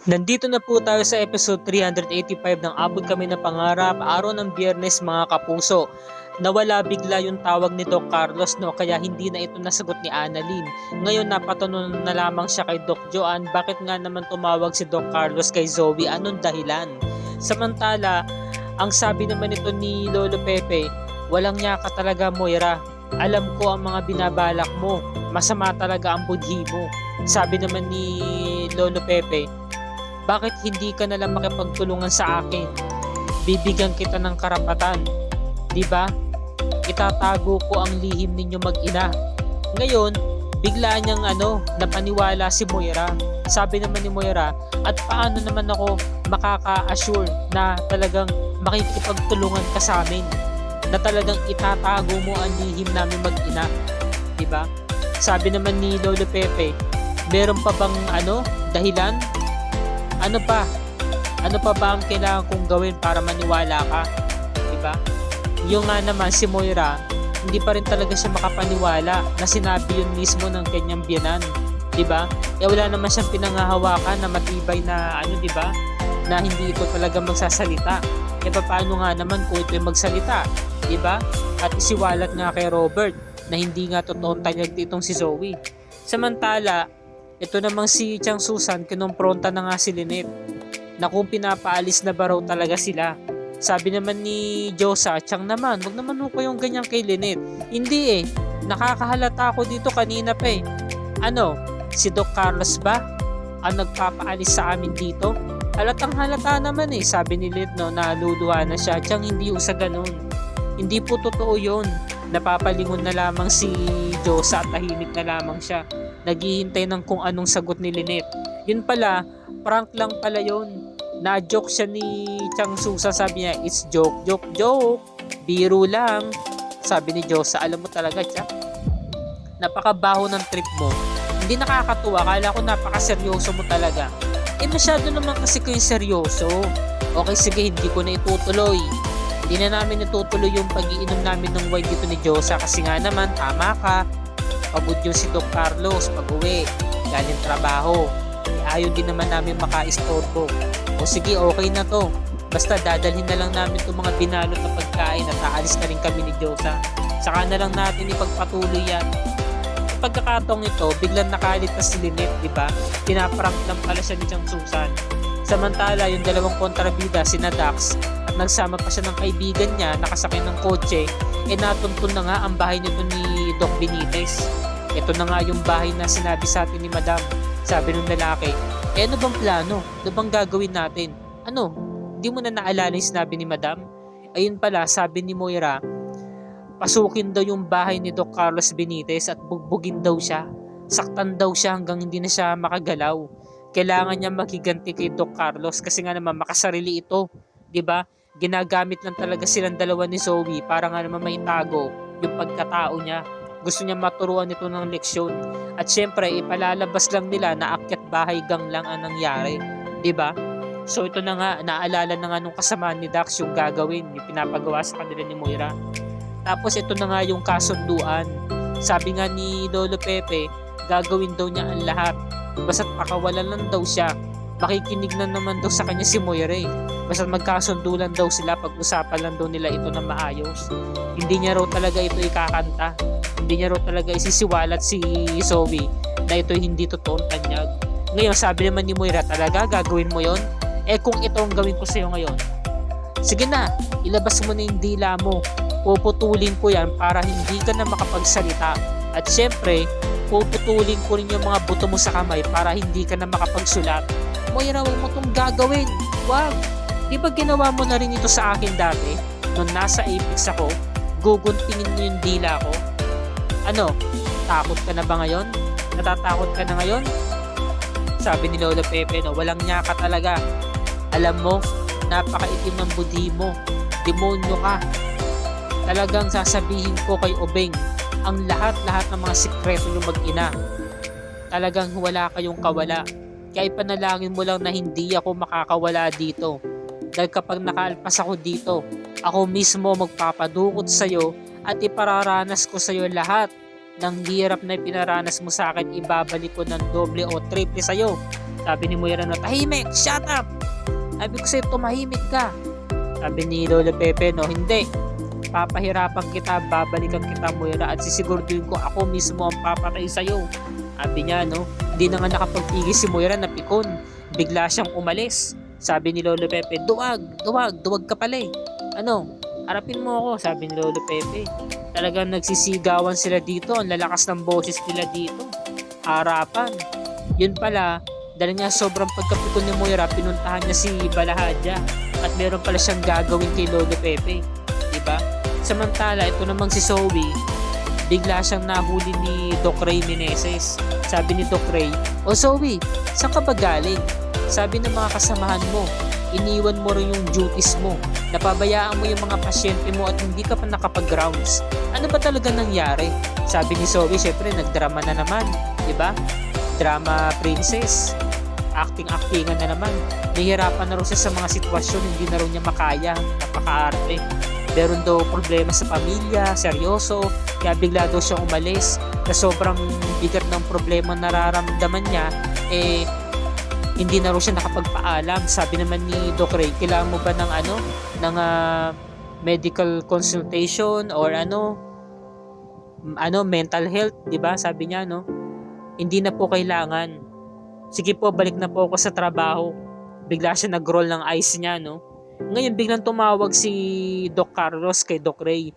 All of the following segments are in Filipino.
Nandito na po tayo sa episode 385 ng Abot Kami ng Pangarap, araw ng Biyernes mga kapuso. Nawala bigla yung tawag ni Doc Carlos kaya hindi na ito nasagot ni Annalyn. Ngayon napatanong na lamang siya kay Doc Joanne bakit nga naman tumawag si Doc Carlos kay Zoe, anong dahilan? Samantala, ang sabi naman ito ni Lolo Pepe, walang niya ka talaga Moira. Alam ko ang mga binabalak mo, masama talaga ang budhi mo. Sabi naman ni Lolo Pepe, bakit hindi ka nalang makipagtulungan sa akin? Bibigyan kita ng karapatan. Di ba? Itatago ko ang lihim ninyo mag-ina. Ngayon, bigla niyang napaniwala si Moira. Sabi naman ni Moira, at paano naman ako makaka-assure na talagang makikipagtulungan ka sa amin? Na talagang itatago mo ang lihim namin mag-ina. Di ba? Sabi naman ni Lolo Pepe, meron pa bang dahilan? Ano pa? Ano pa ba ang kailangan kong gawin para maniwala ka? Diba? Yung nga naman si Moira, hindi pa rin talaga siya makapaniwala na sinabi yun mismo ng kanyang biyanan. Diba? Wala naman siyang pinangahawakan na matibay na diba? Na hindi ito talaga magsasalita. Paano nga naman kung ito yung magsalita? Diba? At isiwalat nga kay Robert na hindi nga totoong tanyag itong si Zoe. Samantala, ito namang si Chang Susan, kinompronta na nga si Lynette na kung pinapaalis na ba raw talaga sila. Sabi naman ni Josa, Chang naman, wag naman mo yung ganyan kay Lynette. Hindi nakakahalata ako dito kanina pa eh. Si Doc Carlos ba ang nagpapaalis sa amin dito? Halatang halata naman sabi ni Lynette naluluha na siya. Chang, hindi sa ganun. Hindi po totoo yun. Napapalingon na lamang si Josa at tahimik na lamang siya. Naghihintay ng kung anong sagot ni Lynette. Yun pala, prank lang pala yun. Na-joke siya ni Chang Susan, sabi niya, it's joke. Biro lang. Sabi ni Josa, alam mo talaga, Chang, napakabaho ng trip mo. Hindi nakakatuwa, kala ko napakaseryoso mo talaga. Masyado naman kasi ko yung seryoso. Okay, sige, hindi ko na itutuloy. Hindi na namin itutuloy yung pag-iinom namin ng wine dito ni Josa kasi nga naman, tama ka. Pagod yung si Doc Carlos pag-uwi, galing trabaho. Ayaw din naman namin maka-istorbo. O sige, okay na to. Basta dadalhin na lang namin itong mga binalot na pagkain at aalis na rin kami ni Josa. Saka na lang natin ipagpatuloy yan. Sa pagkakataong ito, biglang nakalit na si Lynette, diba? Pinaprank lang pala siya ni Chang Susan. Samantala, yung dalawang kontrabida, si Dax, at nagsama pa siya ng kaibigan niya, nakasakay ng kotse, natuntun na nga ang bahay nito ni Doc Benitez. Ito na nga yung bahay na sinabi sa atin ni Madam. Sabi ng lalaki, ano bang plano? Ano bang gagawin natin? Hindi mo na naalala yung sinabi ni Madam? Ayun pala, sabi ni Moira, pasukin daw yung bahay ni Doc Carlos Benitez at bugbugin daw siya. Saktan daw siya hanggang hindi na siya makagalaw. Kailangan niya makiganti kay Doc Carlos kasi nga naman makasarili ito. Diba? Ginagamit lang talaga silang dalawa ni Zoe para nga naman maitago yung pagkatao niya. Gusto niya maturuan ito ng leksyon. At syempre, ipalalabas lang nila na akyat bahay gang lang ang nangyari. Diba? So ito na nga, naalala na nga nung kasama ni Dax yung gagawin, yung pinapagawa sa kanila ni Moira. Tapos ito na nga yung kasunduan. Sabi nga ni Lolo Pepe, gagawin daw niya ang lahat. Basta't pakawalan lang daw siya. Makikinig na naman daw sa kanya si Moira Basta't magkasundo lang daw sila, pag-usapan lang daw nila ito na maayos. Hindi niya raw talaga ito ikakanta. Hindi niya raw talaga isisiwalat si Zoe na ito hindi totoong tanyag. Ngayon sabi naman ni Moira, talaga gagawin mo yon? Kung ito ang gawin ko sa'yo ngayon, sige na, ilabas mo na yung dila mo. Puputulin ko yan para hindi ka na makapagsalita. At syempre, puputulin ko rin yung mga buto mo sa kamay para hindi ka na makapagsulat. Moira, huwag mo itong gagawin. Wag. Di ba ginawa mo na rin ito sa akin dati? Nung nasa Apex ako, guguntingin mo yung dila ko. Takot ka na ba ngayon? Natatakot ka na ngayon? Sabi ni Lolo Pepe, walang niya ka talaga. Alam mo, napakaitim ng budhi mo. Demonyo ka. Talagang sasabihin ko kay Obeng ang lahat-lahat ng mga sikreto ng mag-ina. Talagang wala kayong kawala. Kaya ipanalangin mo lang na hindi ako makakawala dito. Dahil kapag nakaalpas ako dito, ako mismo magpapadukot sa'yo at ipararanas ko sa'yo lahat ng hirap na pinaranas mo sa akin, ibabalik ko ng doble o triple sa'yo. Sabi ni Moira no, tahimik, shut up! Sabi ko sa'yo, tumahimik ka. Sabi ni Lolo Pepe no, hindi. Papahirapan kita, babalikan kita Moira at sisiguraduhin ko ako mismo ang papatay sa'yo. Sabi niya no, hindi na nga nakapagpigil si Moira na pikon. Bigla siyang umalis. Sabi ni Lolo Pepe, duwag ka pala eh. Ano, harapin mo ako, sabi ni Lolo Pepe. Talagang nagsisigawan sila dito, ang lalakas ng boses nila dito. Harapan. Yun pala, dahil nga sobrang pagkapikon ni Moira, pinuntahan niya si Balahadja at meron pala siyang gagawin kay Lolo Pepe. Diba? Samantala, ito namang si Zoe, bigla siyang nahuli ni Doc Ray Meneses. Sabi ni Doc Ray, "O Zoe, saan ka ba galing?" Sabi ng mga kasamahan mo, iniwan mo rin yung duties mo. Napabayaan mo yung mga pasyente mo at hindi ka pa nakapag-grounds. Ano ba talaga nangyari? Sabi ni Zoe, syempre nagdrama na naman. Diba? Drama princess. Acting-actingan na naman. Nahihirapan na rin siya sa mga sitwasyon, hindi na rin niya makaya. Napaka-arte. Meron daw problema sa pamilya, seryoso, kaya bigla daw siyang umalis. Na sobrang bigat ng problema nararamdaman niya, hindi na rin siya nakapagpaalam. Sabi naman ni Doc Ray, kailangan mo ba ng medical consultation or mental health, 'di ba? Sabi niya no. Hindi na po kailangan. Sige po, balik na po ako sa trabaho. Bigla siya nag-roll ng eyes niya no. Ngayon biglang tumawag si Doc Carlos kay Doc Ray.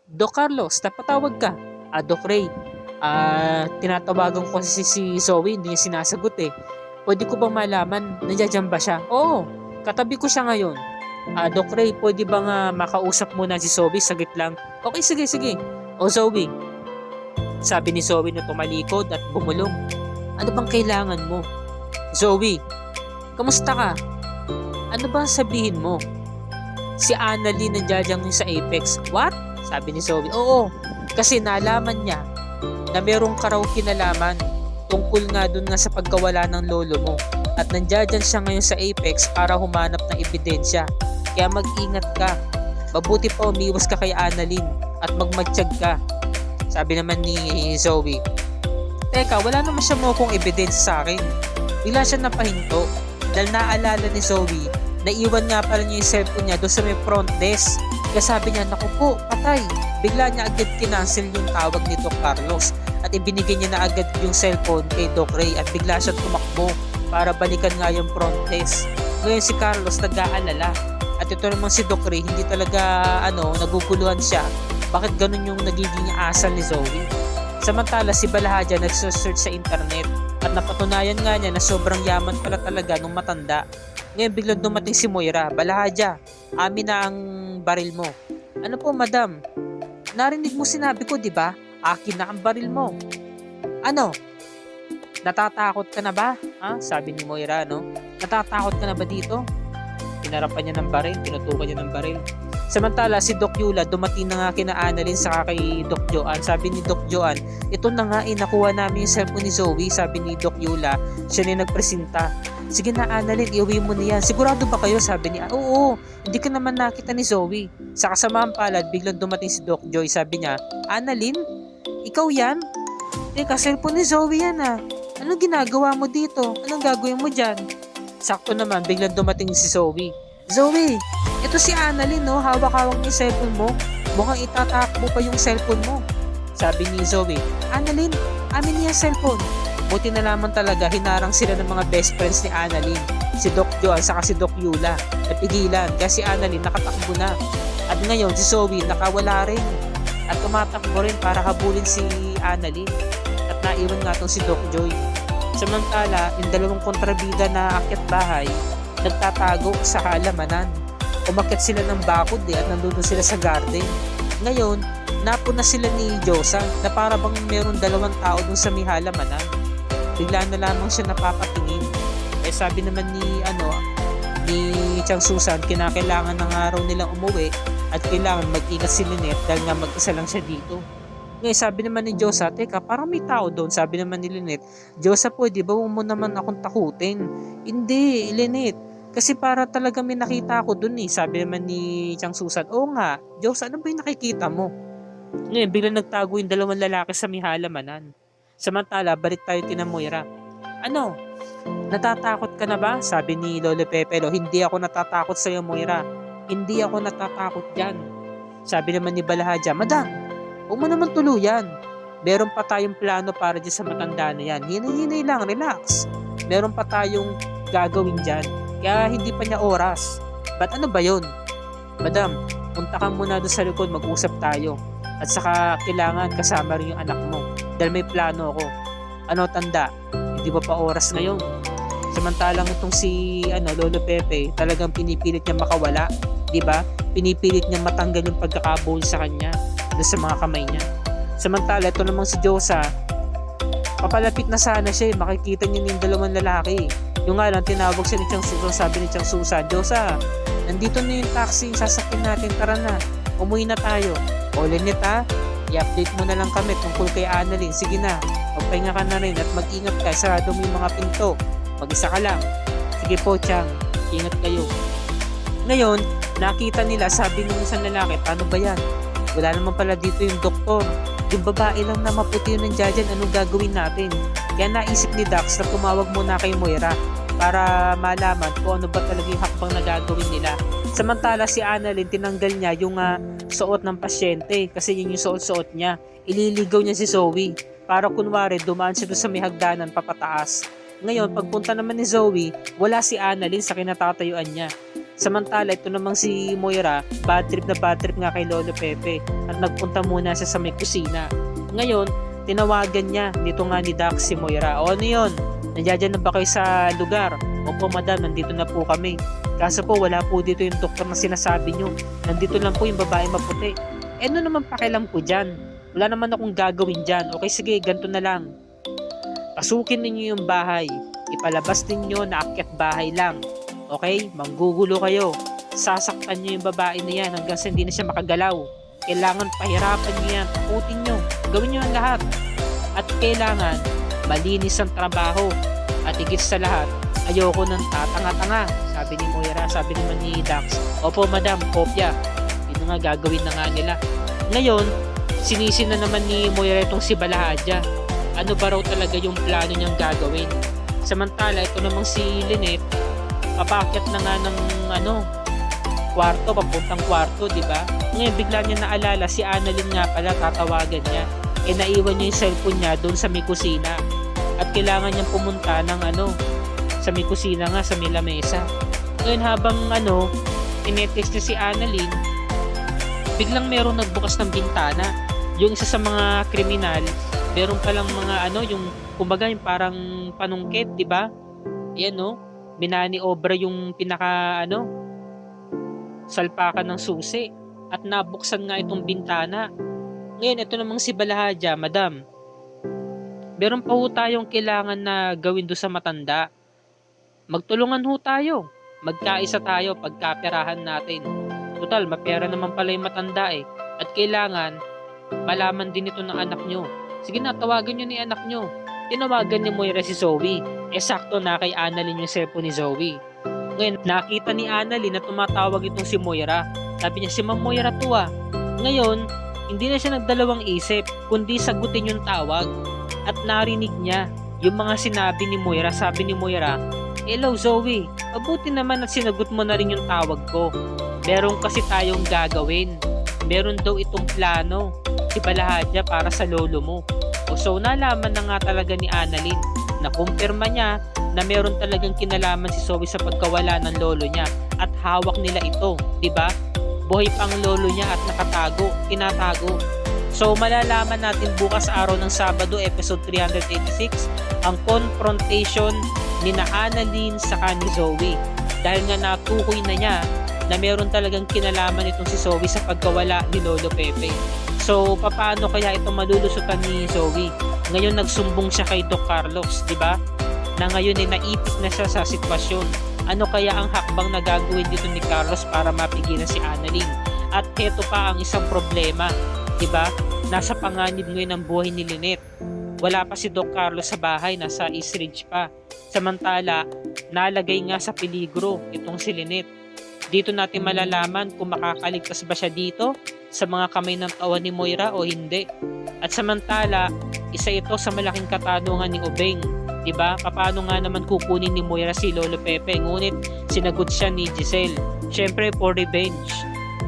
Doc Carlos, napatawag ka. Doc Ray, tinatawagan ko si Zoe, hindi niya sinasagot eh. Pwede ko bang malaman, nandiyan ba siya? Oo, katabi ko siya ngayon. Doc Ray, pwede bang makausap muna si Zoe? Saglit lang. Okay, sige. O Zoe, sabi ni Zoe na tumalikod at bumulong. Ano bang kailangan mo? Zoe, kamusta ka? Ano bang sabihin mo? Si Annalyn nandiyan sa Apex. What? Sabi ni Zoe. Oo, kasi nalaman niya na merong raw kinalaman tungkol nga dun nga sa pagkawala ng lolo mo. At nandiyan siya ngayon sa Apex para humanap ng ebidensya. Kaya mag-ingat ka. Mabuti pa umiwas ka kay Annalyn at magmatsyag ka. Sabi naman ni Zoe. Teka, wala naman siya mo kung ebidensya sa akin. Bigla siya napahinto dahil naalala ni Zoe na iwan nga pala niya yung cellphone niya doon sa may front desk. Kaya sabi niya, naku po, patay. Bigla niya agad kinancel yung tawag ni Doc Carlos at ibinigay niya na agad yung cellphone kay Doc Ray at bigla siya tumakbo para balikan nga yung front desk. Ngayon si Carlos nag-aalala at ito naman si Doc Ray hindi talaga naguguluhan siya. Bakit ganun yung nagiging asal ni Zoe? Samantala si Balahadja nagsearch sa internet at napatunayan nga niya na sobrang yaman pala talaga nung matanda. Ngayon biglang dumating si Moira. Balahadja, amin na ang baril mo. Ano po madam? Narinig mo sinabi ko, di ba? Akin na ang baril mo. Ano? Natatakot ka na ba? Sabi ni Moira, no? Natatakot ka na ba dito? Pinarapan niya ng baril, tinutukan niya ng baril. Samantala si Doc Yula dumating na nga kina Annalyn saka kay Doc Joan. Sabi ni Doc Joan, ito na nga nakuha namin yung cellphone ni Zoe. Sabi ni Doc Yula, siya na nagpresenta. Sige na Annalyn, iuwi mo na yan. Sigurado ba kayo? Sabi niya, oo, hindi ka naman nakita ni Zoe. Sa kasamaang palad, biglang dumating si Doc Joy. Sabi niya, Annalyn, ikaw yan? Teka, cellphone ni Zoe yan Anong ginagawa mo dito? Anong gagawin mo dyan? Sakto naman, biglang dumating si Zoe. Zoe, ito si Annalyn, no? Hawak-hawak niya yung cellphone mo. Mukhang itatakbo pa yung cellphone mo. Sabi ni Zoe, Annalyn, amin niya cellphone. Buti na naman talaga, hinarang sila ng mga best friends ni Annalyn. Si Doc Joan saka si Doc Yula. Napigilan kasi si Annalyn nakatakbo na. At ngayon si Zoe nakawala rin. At tumatakbo rin para habulin si Annalyn. At naiwan nga tong si Doc Joy. Samantala, yung dalawang kontrabida na akyat bahay, nagtatago sa halamanan. Umakyat sila ng bakod at nandun sila sa garden. Ngayon, napuna sila ni Josa na para bang meron dalawang tao dun sa may halamanan. Bigla na lamang siya napapatingin. Sabi naman ni Chang Susan, kinakailangan na nga raw nilang umuwi at kailangan mag-ingat si Lynette dahil nga mag-isa lang siya dito. Ngayon sabi naman ni Josa, teka parang may tao doon. Sabi naman ni Lynette, Josa pwede ba huwag mo naman akong takutin? Hindi Lynette, kasi para talaga may nakita ako doon Sabi naman ni Chang Susan, oo nga Josa, ano ba yung nakikita mo? Ngayon biglang nagtago yung dalawang lalaki sa may halamanan. Samantala balik tayo kina Moira. Ano? Natatakot ka na ba? Sabi ni Lolo Pepelo. Hindi ako natatakot sa iyo, Moira. Hindi ako natatakot dyan. Sabi naman ni Balahaja, Madam, huwag mo naman tuluyan. Meron pa tayong plano para dyan sa matanda na yan. Hinay-hinay lang, relax. Meron pa tayong gagawin dyan. Kaya hindi pa niya oras. Ba't ano ba yun? Madam, punta ka muna doon sa likod, mag-usap tayo. At saka kailangan kasama rin yung anak mo. Dahil may plano ako. Ano tanda? Hindi ba pa oras ngayon? Samantalang itong si Lolo Pepe, talagang pinipilit niya makawala, 'di ba? Pinipilit niya matanggal yung pagkakabuhol sa kanya doon sa mga kamay niya. Samantala ito namang si Josa, papalapit na sana siya, makikita niya yung dalawang lalaki. Yung nga lang tinawag siya ni Chang Susan, sabi ni Chang Susan, Josa, nandito na yung taxi, sasakyan natin, tara na. Umuwi na tayo. O Lynette ha, i-update mo na lang kami tungkol kay Annalyn. Sige na, magpahinga ka na rin at mag-ingat ka, sarado mo yung mga pinto. Mag-isa ka lang. Sige po, Chang. Ingat kayo. Ngayon, nakita nila, sabi ng isang lalaki, paano ba yan? Wala naman pala dito yung doktor. Yung babae lang na maputi yun nandiyan dyan, anong gagawin natin? Kaya naisip ni Dax na tumawag muna kay Moira para malaman kung ano ba talaga yung hakbang na gagawin nila. Samantala si Annalyn, tinanggal niya yung suot ng pasyente kasi yun yung suot-suot niya. Ililigaw niya si Zoe para kunwari dumaan siya doon sa may hagdanan papataas. Ngayon, pagpunta naman ni Zoe, wala si Annalyn sa kinatatayuan niya. Samantala, ito namang si Moira, bad trip nga kay Lolo Pepe at nagpunta muna siya sa may kusina. Ngayon, tinawagan niya dito nga ni Dax si Moira. O ano yun? Nandiyan na ba kayo sa lugar? Opo madam, nandito na po kami. Kaso po, wala po dito yung doktor na sinasabi nyo. Nandito lang po yung babae maputi. Ano naman pakialam ko dyan? Wala naman akong gagawin dyan. Okay, sige, ganito na lang. Pasukin ninyo yung bahay. Ipalabas ninyo na akyat bahay lang. Okay? Manggugulo kayo. Sasaktan nyo yung babae na yan hanggang sa hindi na siya makagalaw. Kailangan pahirapan nyo yan. Takutin nyo. Gawin nyo ang lahat. At kailangan malinis ang trabaho. At higit sa lahat, ayoko ng tatanga-tanga. Sabi ni Moira, sabi naman ni Dax. Opo madam, kopya. Yun nga gagawin na nga nila. Ngayon, sinisi na naman ni Moira itong si Balahaja. Ano ba raw talaga yung plano niyang gagawin. Samantala, ito namang si Lynette, papakyat na nga ng kwarto, papuntang kwarto, di ba? Ngayon, bigla niya naalala, si Annalyn nga pala, tatawagan niya. Naiwan niya yung cellphone niya doon sa may kusina. At kailangan niyang pumunta ng sa may kusina nga, sa may lamesa. Ngayon, habang tinetext niya si Annalyn, biglang merong nagbukas ng bintana. Yung isa sa mga kriminal, meron palang mga yung kumbaga yung parang panungkit, di ba? Ayan binani obra yung pinaka salpakan ng susi at nabuksan nga itong bintana. Ngayon ito namang si Balahaja, madam. Meron pa ho tayong kailangan na gawin do sa matanda. Magtulungan ho tayo. Magkaisa tayo pagkaperahan natin. Total, mapera naman pala yung matanda eh. At kailangan malaman din ito ng anak nyo. Sige na, tawagan nyo ni anak nyo. Tinawagan ni Moira si Zoe. Sakto na kay Annalyn yung cellphone ni Zoe. Ngayon, nakita ni Annalyn na tumatawag itong si Moira. Sabi niya, si Ma'am Moira to ah. Ngayon, hindi na siya nagdalawang isip, kundi sagutin yung tawag. At narinig niya yung mga sinabi ni Moira. Sabi ni Moira, hello Zoe, mabuti naman at sinagot mo na rin yung tawag ko. Meron kasi tayong gagawin. Meron daw itong plano si Balahaja para sa lolo mo. So nalaman na nga talaga ni Annalyn, nakumpirma niya na meron talagang kinalaman si Zoe sa pagkawala ng lolo niya at hawak nila ito, 'di ba? Buhay pang lolo niya at tinatago. So malalaman natin bukas araw ng Sabado, episode 386, ang confrontation ni Annalyn sa ni Zoe. Dahil nga natukoy na niya na meron talagang kinalaman itong si Zoe sa pagkawala ni Lolo Pepe. So, paano kaya ito malulusutan ni Zoe? Ngayon nagsumbong siya kay Doc Carlos, di ba? Na ngayon ay naipit na siya sa sitwasyon. Ano kaya ang hakbang na gagawin dito ni Carlos para mapigilan si Annalyn? At heto pa ang isang problema, di ba? Nasa panganib ngayon ang buhay ni Lynette. Wala pa si Doc Carlos sa bahay, nasa East Ridge pa. Samantala, nalagay nga sa peligro itong si Lynette. Dito natin malalaman kung makakaligtas ba siya dito sa mga kamay ng tawa ni Moira o hindi. At samantala, isa ito sa malaking katanungan ni Ubeng. 'Di ba? Paano nga naman kukunin ni Moira si Lolo Pepe, ngunit sinagot siya ni Giselle. Syempre for revenge.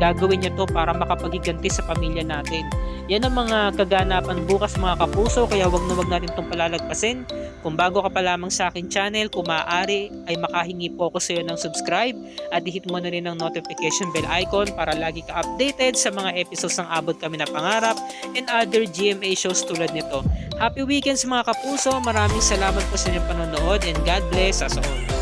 Gagawin niya to para makapaghiganti sa pamilya natin. Yan ang mga kaganapan bukas mga kapuso, kaya wag na wag natin itong palalagpasin. Kung bago ka pa lamang sa akin channel, kung maaari ay makahingi po ako sa iyo ng subscribe at i-hit mo na rin ang notification bell icon para lagi ka updated sa mga episodes ng Abot Kami na Pangarap and other GMA shows tulad nito. Happy weekends mga kapuso, maraming salamat po sa inyong panonood and God bless us all.